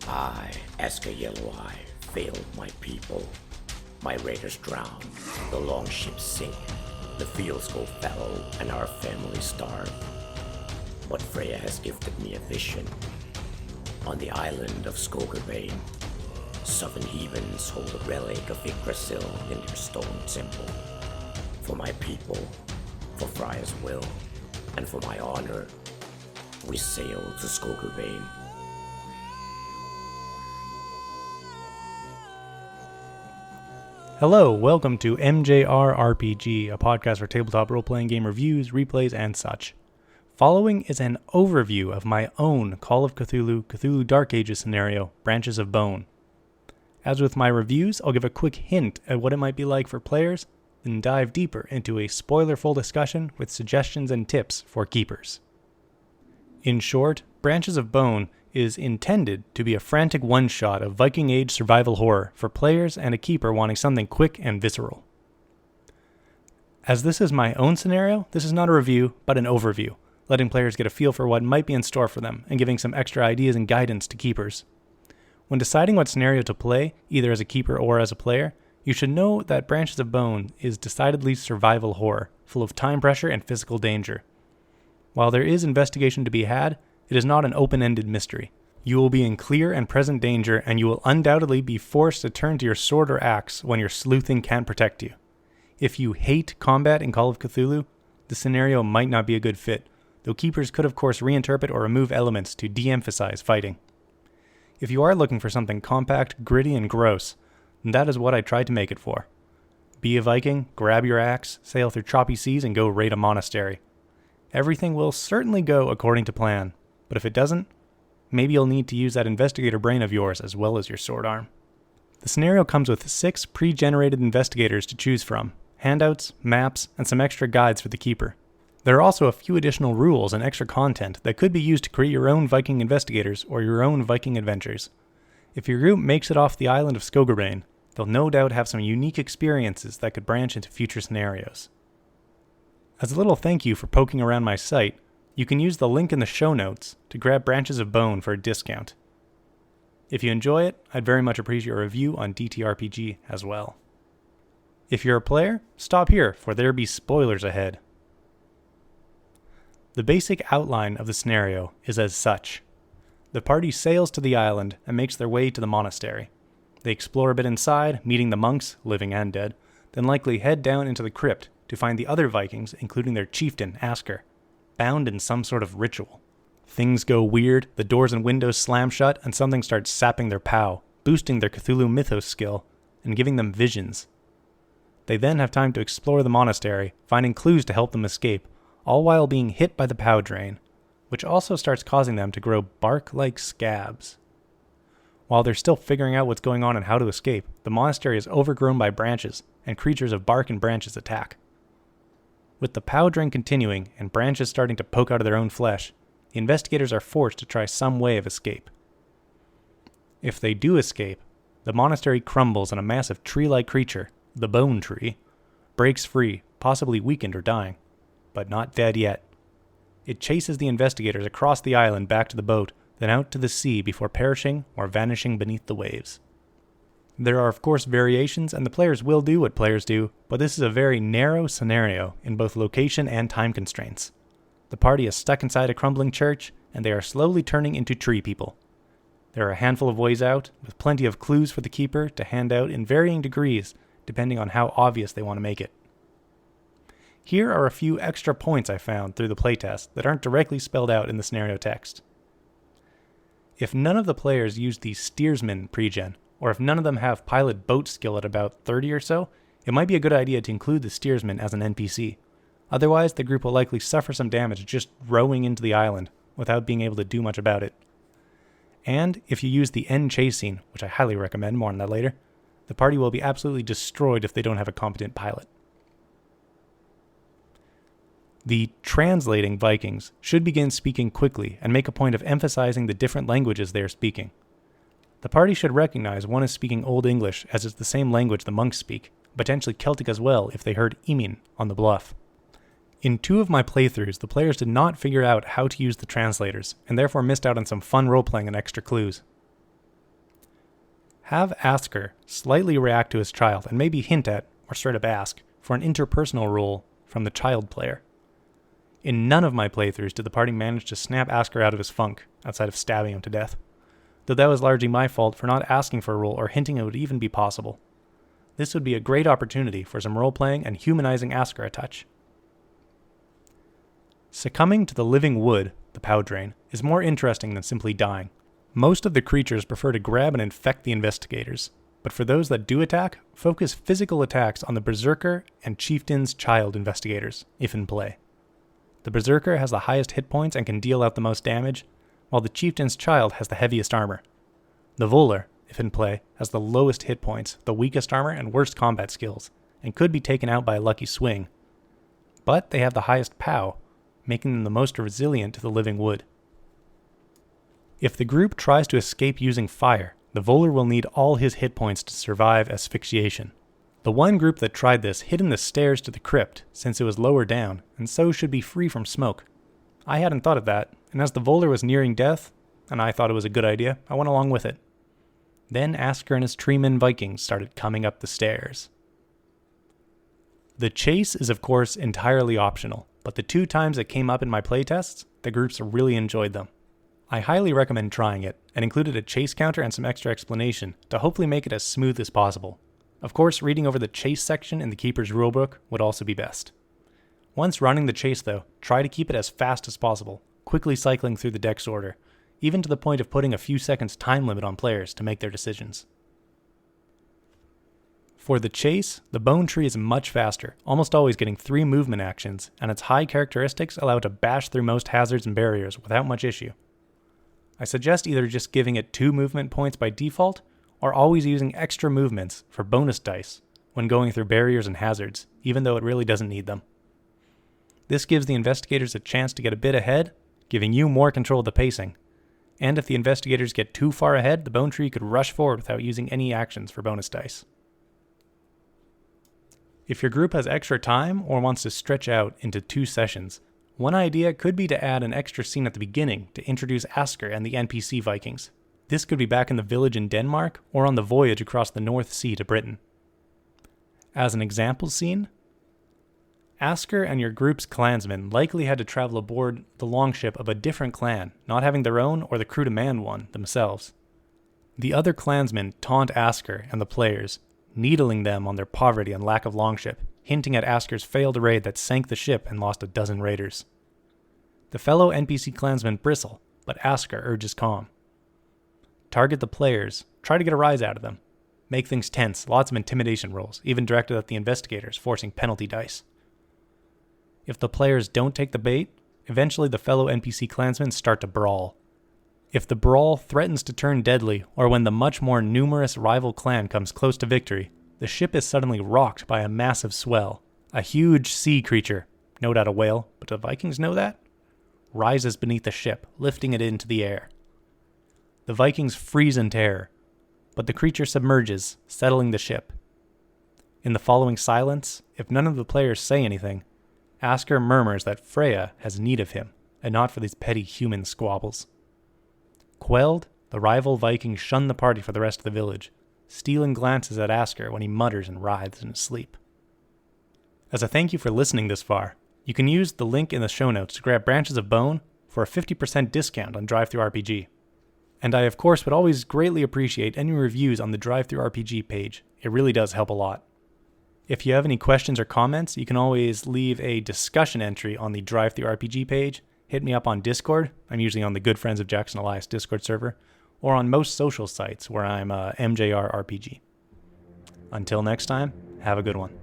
I, Esker Yellow-Eye, failed my people. My raiders drown, the longships sink, the fields go fallow, and our families starve. But Freya has gifted me a vision. On the island of Skogarbane, 7 heathens hold a relic of Yggdrasil in their stone temple. For my people, for Freya's will, and for my honor, we sail to Skogarbane. Hello, welcome to MJR RPG, a podcast for tabletop role-playing game reviews, replays, and such. Following is an overview of my own Call of Cthulhu, Cthulhu Dark Ages scenario, Branches of Bone. As with my reviews, I'll give a quick hint at what it might be like for players, then dive deeper into a spoiler-full discussion with suggestions and tips for keepers. In short, Branches of Bone is intended to be a frantic one-shot of Viking Age survival horror for players and a keeper wanting something quick and visceral. As this is my own scenario, this is not a review, but an overview, letting players get a feel for what might be in store for them and giving some extra ideas and guidance to keepers. When deciding what scenario to play, either as a keeper or as a player, you should know that Branches of Bone is decidedly survival horror, full of time pressure and physical danger. While there is investigation to be had, it is not an open-ended mystery. You will be in clear and present danger, and you will undoubtedly be forced to turn to your sword or axe when your sleuthing can't protect you. If you hate combat in Call of Cthulhu, the scenario might not be a good fit, though keepers could of course reinterpret or remove elements to de-emphasize fighting. If you are looking for something compact, gritty, and gross, then that is what I tried to make it for. Be a Viking, grab your axe, sail through choppy seas, and go raid a monastery. Everything will certainly go according to plan. But if it doesn't, maybe you'll need to use that investigator brain of yours as well as your sword arm. The scenario comes with 6 pre-generated investigators to choose from, handouts, maps, and some extra guides for the keeper. There are also a few additional rules and extra content that could be used to create your own Viking investigators or your own Viking adventures. If your group makes it off the island of Skogarbane, they'll no doubt have some unique experiences that could branch into future scenarios. As a little thank you for poking around my site, you can use the link in the show notes to grab Branches of Bone for a discount. If you enjoy it, I'd very much appreciate a review on DTRPG as well. If you're a player, stop here, for there be spoilers ahead. The basic outline of the scenario is as such. The party sails to the island and makes their way to the monastery. They explore a bit inside, meeting the monks, living and dead, then likely head down into the crypt to find the other Vikings, including their chieftain, Asker, bound in some sort of ritual. Things go weird, the doors and windows slam shut, and something starts sapping their pow, boosting their Cthulhu mythos skill, and giving them visions. They then have time to explore the monastery, finding clues to help them escape, all while being hit by the pow drain, which also starts causing them to grow bark-like scabs. While they're still figuring out what's going on and how to escape, the monastery is overgrown by branches, and creatures of bark and branches attack. With the pow drain continuing and branches starting to poke out of their own flesh, the investigators are forced to try some way of escape. If they do escape, the monastery crumbles and a massive tree-like creature, the Bone Tree, breaks free, possibly weakened or dying, but not dead yet. It chases the investigators across the island back to the boat, then out to the sea before perishing or vanishing beneath the waves. There are of course variations, and the players will do what players do, but this is a very narrow scenario in both location and time constraints. The party is stuck inside a crumbling church, and they are slowly turning into tree people. There are a handful of ways out, with plenty of clues for the keeper to hand out in varying degrees, depending on how obvious they want to make it. Here are a few extra points I found through the playtest that aren't directly spelled out in the scenario text. If none of the players use the steersman pregen, or if none of them have pilot boat skill at about 30 or so, it might be a good idea to include the steersman as an NPC. Otherwise, the group will likely suffer some damage just rowing into the island without being able to do much about it. And if you use the end chase scene, which I highly recommend, more on that later, the party will be absolutely destroyed if they don't have a competent pilot. The translating Vikings should begin speaking quickly and make a point of emphasizing the different languages they are speaking. The party should recognize one is speaking Old English, as it's the same language the monks speak, potentially Celtic as well if they heard Emin on the bluff. In 2 of my playthroughs, the players did not figure out how to use the translators, and therefore missed out on some fun role-playing and extra clues. Have Asker slightly react to his child and maybe hint at, or straight up ask, for an interpersonal role from the child player. In none of my playthroughs did the party manage to snap Asker out of his funk, outside of stabbing him to death, though that was largely my fault for not asking for a role or hinting it would even be possible. This would be a great opportunity for some role-playing and humanizing Asker a touch. Succumbing to the living wood, the pow drain, is more interesting than simply dying. Most of the creatures prefer to grab and infect the investigators, but for those that do attack, focus physical attacks on the Berserker and Chieftain's Child investigators, if in play. The Berserker has the highest hit points and can deal out the most damage, while the Chieftain's Child has the heaviest armor. The Voller, if in play, has the lowest hit points, the weakest armor, and worst combat skills, and could be taken out by a lucky swing. But they have the highest POW, making them the most resilient to the living wood. If the group tries to escape using fire, the Voller will need all his hit points to survive asphyxiation. The one group that tried this hid in the stairs to the crypt, since it was lower down, and so should be free from smoke. I hadn't thought of that, and as the Voller was nearing death, and I thought it was a good idea, I went along with it. Then Asker and his treeman Vikings started coming up the stairs. The chase is of course entirely optional, but the 2 times it came up in my playtests, the groups really enjoyed them. I highly recommend trying it, and included a chase counter and some extra explanation to hopefully make it as smooth as possible. Of course, reading over the chase section in the Keeper's Rulebook would also be best. Once running the chase though, try to keep it as fast as possible, quickly cycling through the deck's order, even to the point of putting a few seconds time limit on players to make their decisions. For the chase, the bone tree is much faster, almost always getting 3 movement actions, and its high characteristics allow it to bash through most hazards and barriers without much issue. I suggest either just giving it 2 movement points by default, or always using extra movements for bonus dice when going through barriers and hazards, even though it really doesn't need them. This gives the investigators a chance to get a bit ahead, giving you more control of the pacing, and if the investigators get too far ahead, the bone tree could rush forward without using any actions for bonus dice. If your group has extra time or wants to stretch out into 2 sessions, one idea could be to add an extra scene at the beginning to introduce Asker and the NPC Vikings. This could be back in the village in Denmark or on the voyage across the North Sea to Britain. As an example scene, Asker and your group's clansmen likely had to travel aboard the longship of a different clan, not having their own or the crew to man one themselves. The other clansmen taunt Asker and the players, needling them on their poverty and lack of longship, hinting at Asker's failed raid that sank the ship and lost a dozen raiders. The fellow NPC clansmen bristle, but Asker urges calm. Target the players, try to get a rise out of them. Make things tense, lots of intimidation rolls, even directed at the investigators, forcing penalty dice. If the players don't take the bait, eventually the fellow NPC clansmen start to brawl. If the brawl threatens to turn deadly, or when the much more numerous rival clan comes close to victory, the ship is suddenly rocked by a massive swell. A huge sea creature, no doubt a whale, but do the Vikings know that? Rises beneath the ship, lifting it into the air. The Vikings freeze in terror, but the creature submerges, settling the ship. In the following silence, if none of the players say anything, Asker murmurs that Freya has need of him, and not for these petty human squabbles. Quelled, the rival Vikings shun the party for the rest of the village, stealing glances at Asker when he mutters and writhes in his sleep. As a thank you for listening this far, you can use the link in the show notes to grab Branches of Bone for a 50% discount on DriveThruRPG. And I of course would always greatly appreciate any reviews on the DriveThruRPG page. It really does help a lot. If you have any questions or comments, you can always leave a discussion entry on the DriveThruRPG page, hit me up on Discord, I'm usually on the Good Friends of Jackson Elias Discord server, or on most social sites where I'm MJRRPG. Until next time, have a good one.